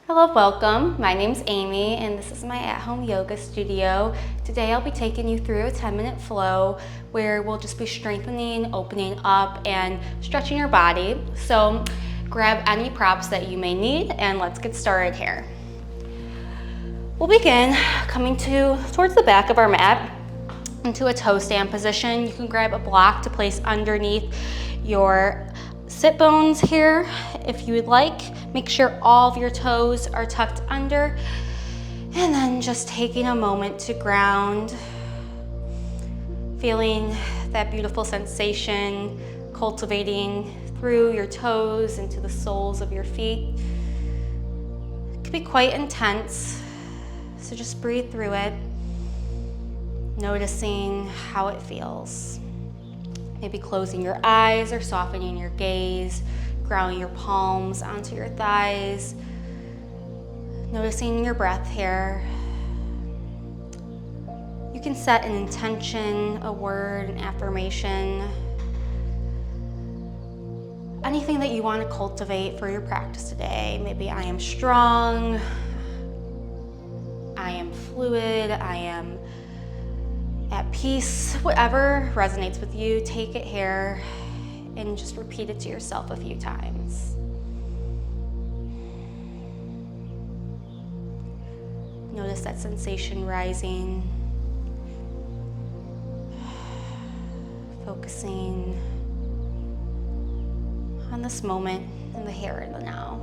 Hello, welcome. My name's Amy and this is my at-home yoga studio. Today I'll be taking you through a 10-minute flow where we'll just be strengthening, opening up, and stretching your body. So grab any props that you may need and let's get started here. We'll begin coming towards the back of our mat into a toe stand position. You can grab a block to place underneath your sit bones here if you would like. Make sure all of your toes are tucked under, and then just taking a moment to ground, feeling that beautiful sensation cultivating through your toes into the soles of your feet. It can be quite intense, so just breathe through it, noticing how it feels. Maybe closing your eyes or softening your gaze, grounding your palms onto your thighs, noticing your breath here. You can set an intention, a word, an affirmation, anything that you want to cultivate for your practice today. Maybe I am strong, I am fluid, I am at peace. Whatever resonates with you, take it here and just repeat it to yourself a few times. Notice that sensation rising, focusing on this moment in the here and the now.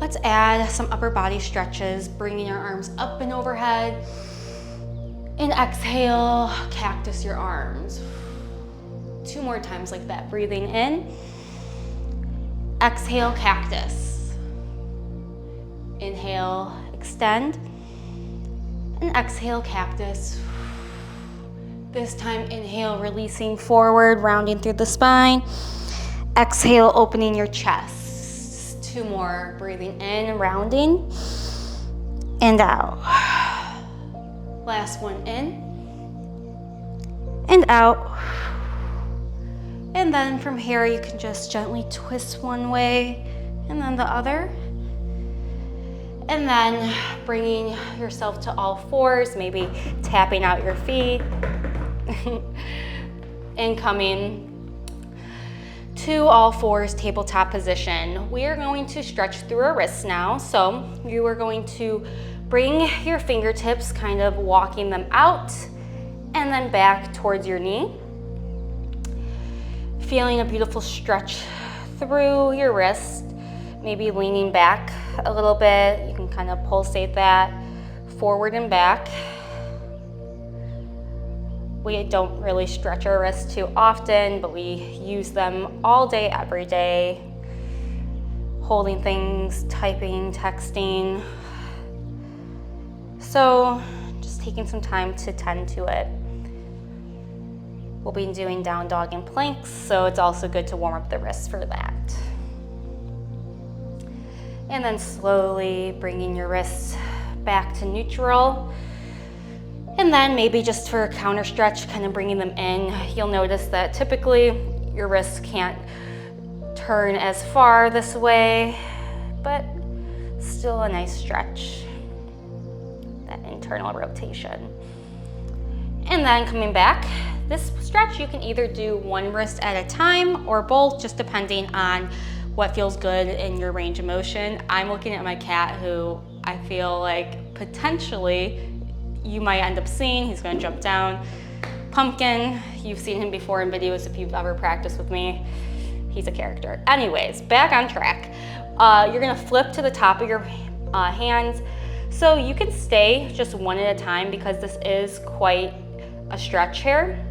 Let's add some upper body stretches, bringing your arms up and overhead. And exhale, cactus your arms. 2 more times like that. Breathing in. Exhale, cactus. Inhale, extend. And exhale, cactus. This time, inhale, releasing forward, rounding through the spine. Exhale, opening your chest. 2 more. Breathing in, rounding. And out. Last one in and out. And then from here, you can just gently twist one way and then the other. And then bringing yourself to all fours, maybe tapping out your feet and coming to all fours, tabletop position. We are going to stretch through our wrists now. So you are going to bring your fingertips, kind of walking them out and then back towards your knee. Feeling a beautiful stretch through your wrist, maybe leaning back a little bit. You can kind of pulsate that forward and back. We don't really stretch our wrists too often, but we use them all day, every day. Holding things, typing, texting. So just taking some time to tend to it. We'll be doing down dog and planks, so it's also good to warm up the wrists for that. And then slowly bringing your wrists back to neutral. And then maybe just for a counter stretch, kind of bringing them in. You'll notice that typically your wrists can't turn as far this way, but still a nice stretch. That internal rotation. And then coming back, this stretch you can either do one wrist at a time or both, just depending on what feels good in your range of motion. I'm looking at my cat, who I feel like potentially you might end up seeing. He's gonna jump down. Pumpkin, you've seen him before in videos if you've ever practiced with me. He's a character. Anyways, back on track. You're gonna flip to the top of your hands. So you can stay just one at a time because this is quite a stretch here.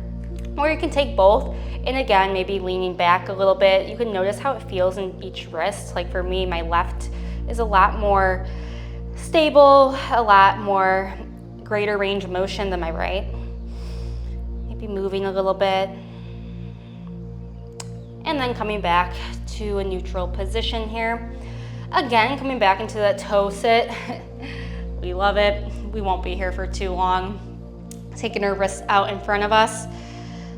Or you can take both, and again, maybe leaning back a little bit. You can notice how it feels in each wrist. Like for me, my left is a lot more stable, a lot more greater range of motion than my right. Maybe moving a little bit. And then coming back to a neutral position here. Again, coming back into that toe sit. We love it. We won't be here for too long. Taking our wrists out in front of us,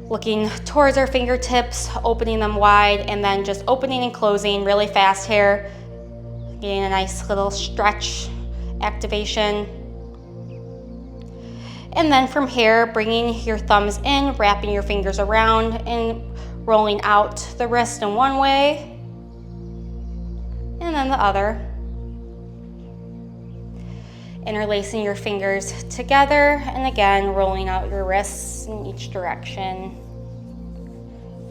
looking towards our fingertips, opening them wide, and then just opening and closing really fast here. Getting a nice little stretch activation. And then from here, bringing your thumbs in, wrapping your fingers around and rolling out the wrist in one way and then the other. Interlacing your fingers together and again, rolling out your wrists in each direction,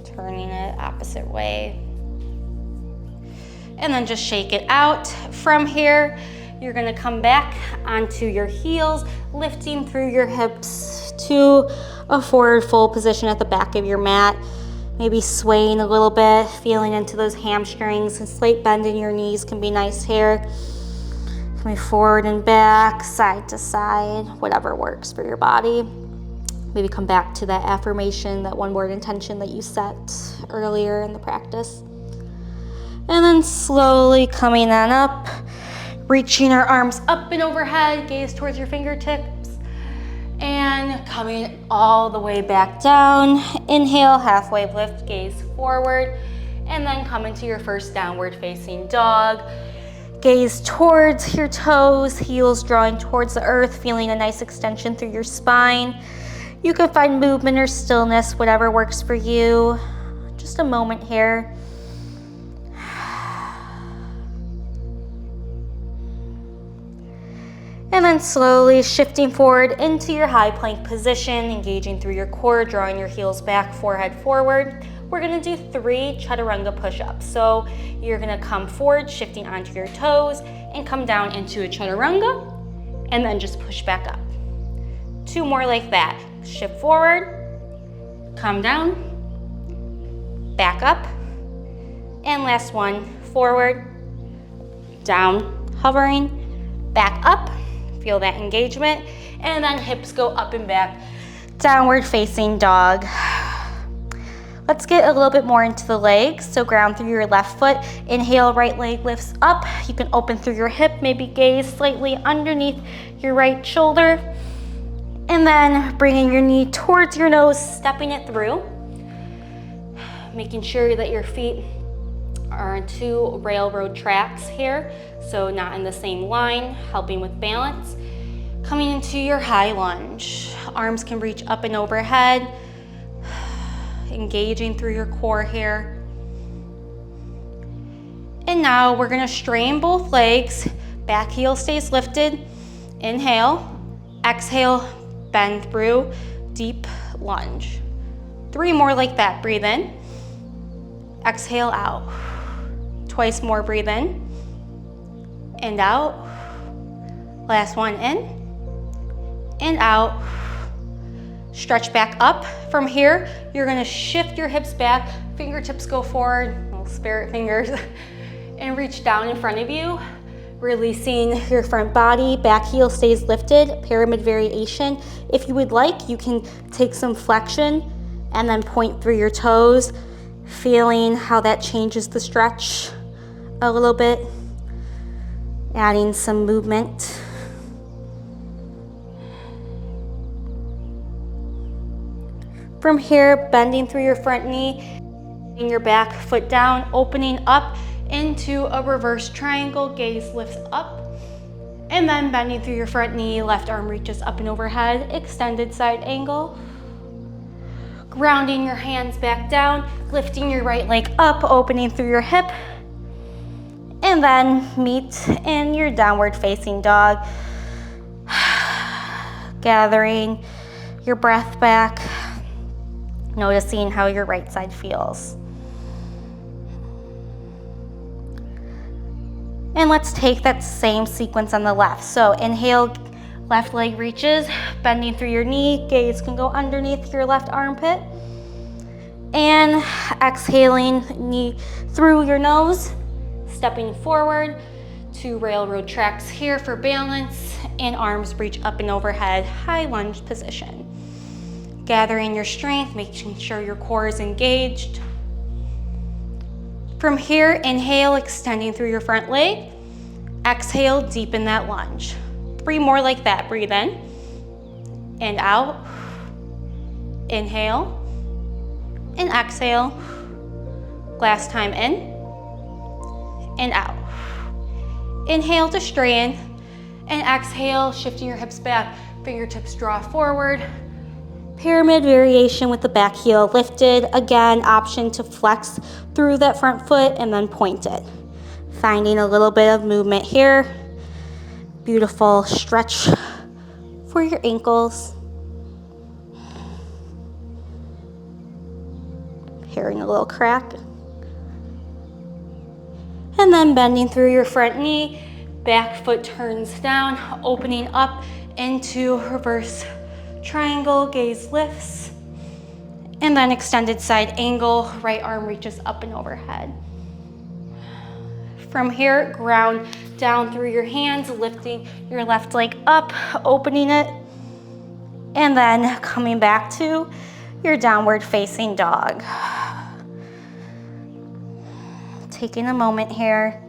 turning it opposite way. And then just shake it out. From here, you're gonna come back onto your heels, lifting through your hips to a forward fold position at the back of your mat. Maybe swaying a little bit, feeling into those hamstrings. A slight bend in your knees can be nice here. Coming forward and back, side to side, whatever works for your body. Maybe come back to that affirmation, that one word intention that you set earlier in the practice. And then slowly coming on up, reaching our arms up and overhead, gaze towards your fingertips, and coming all the way back down. Inhale, halfway lift, gaze forward, and then come into your first downward facing dog. Gaze towards your toes, heels drawing towards the earth, feeling a nice extension through your spine. You can find movement or stillness, whatever works for you. Just a moment here. And then slowly shifting forward into your high plank position, engaging through your core, drawing your heels back, forehead forward. We're gonna do 3 chaturanga push-ups. So you're gonna come forward, shifting onto your toes, and come down into a chaturanga, and then just push back up. 2 more like that. Shift forward, come down, back up, and last one, forward, down, hovering, back up. Feel that engagement, and then hips go up and back, downward facing dog. Let's get a little bit more into the legs. So ground through your left foot, inhale, right leg lifts up. You can open through your hip, maybe gaze slightly underneath your right shoulder, and then bringing your knee towards your nose, stepping it through, making sure that your feet are on 2 railroad tracks here, so not in the same line, helping with balance. Coming into your high lunge. Arms can reach up and overhead, engaging through your core here. And now we're gonna straighten both legs. Back heel stays lifted. Inhale, exhale, bend through, deep lunge. 3 more like that, breathe in. Exhale out. Twice more, breathe in and out. Last one, in and out. Stretch back up. From here, you're gonna shift your hips back, fingertips go forward, little spirit fingers, and reach down in front of you, releasing your front body. Back heel stays lifted, pyramid variation. If you would like, you can take some flexion and then point through your toes, feeling how that changes the stretch a little bit, adding some movement. From here, bending through your front knee, bring your back foot down, opening up into a reverse triangle, gaze lifts up, and then bending through your front knee, left arm reaches up and overhead, extended side angle. Grounding your hands back down, lifting your right leg up, opening through your hip, and then meet in your downward facing dog. Gathering your breath back, noticing how your right side feels. And let's take that same sequence on the left. So inhale, left leg reaches, bending through your knee, gaze can go underneath your left armpit. And exhaling, knee through your nose, stepping forward, 2 railroad tracks here for balance, and arms reach up and overhead, high lunge position. Gathering your strength, making sure your core is engaged. From here, inhale, extending through your front leg. Exhale, deepen that lunge. 3 more like that, breathe in and out. Inhale and exhale. Last time, in and out. Inhale to straighten, and exhale, shifting your hips back, fingertips draw forward. Pyramid variation with the back heel lifted. Again, option to flex through that front foot and then point it. Finding a little bit of movement here. Beautiful stretch for your ankles. Hearing a little crack. And then bending through your front knee, back foot turns down, opening up into reverse triangle, gaze lifts. And then extended side angle, right arm reaches up and overhead. From here, ground down through your hands, lifting your left leg up, opening it, and then coming back to your downward facing dog. Taking a moment here.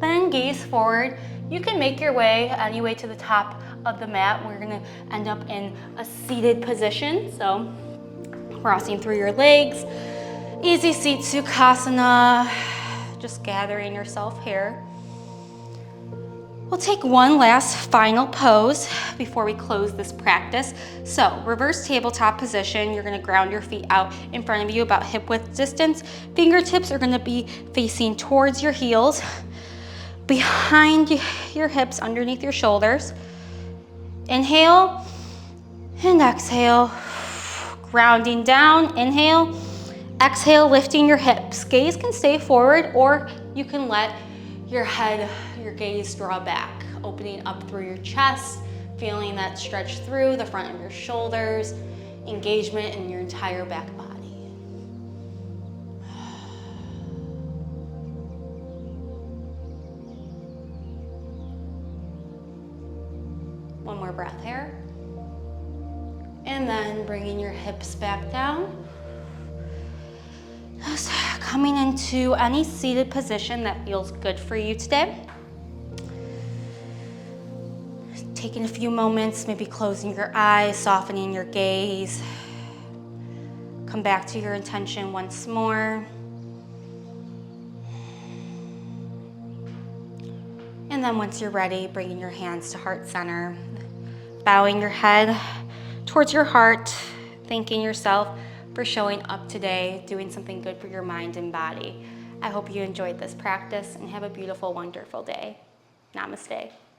Then gaze forward. You can make your way any way to the top of the mat. We're gonna end up in a seated position. So crossing through your legs. Easy seat Sukhasana. Just gathering yourself here. We'll take one last final pose before we close this practice. So reverse tabletop position. You're gonna ground your feet out in front of you about hip width distance. Fingertips are gonna be facing towards your heels, behind your hips, underneath your shoulders. Inhale and exhale. Grounding down, inhale. Exhale, lifting your hips. Gaze can stay forward, or you can let your head, your gaze draw back, opening up through your chest, feeling that stretch through the front of your shoulders, engagement in your entire back body. One more breath here. And then bringing your hips back down. Just coming into any seated position that feels good for you today. Taking a few moments, maybe closing your eyes, softening your gaze. Come back to your intention once more. And then once you're ready, bringing your hands to heart center. Bowing your head towards your heart, thanking yourself for showing up today, doing something good for your mind and body. I hope you enjoyed this practice and have a beautiful, wonderful day. Namaste.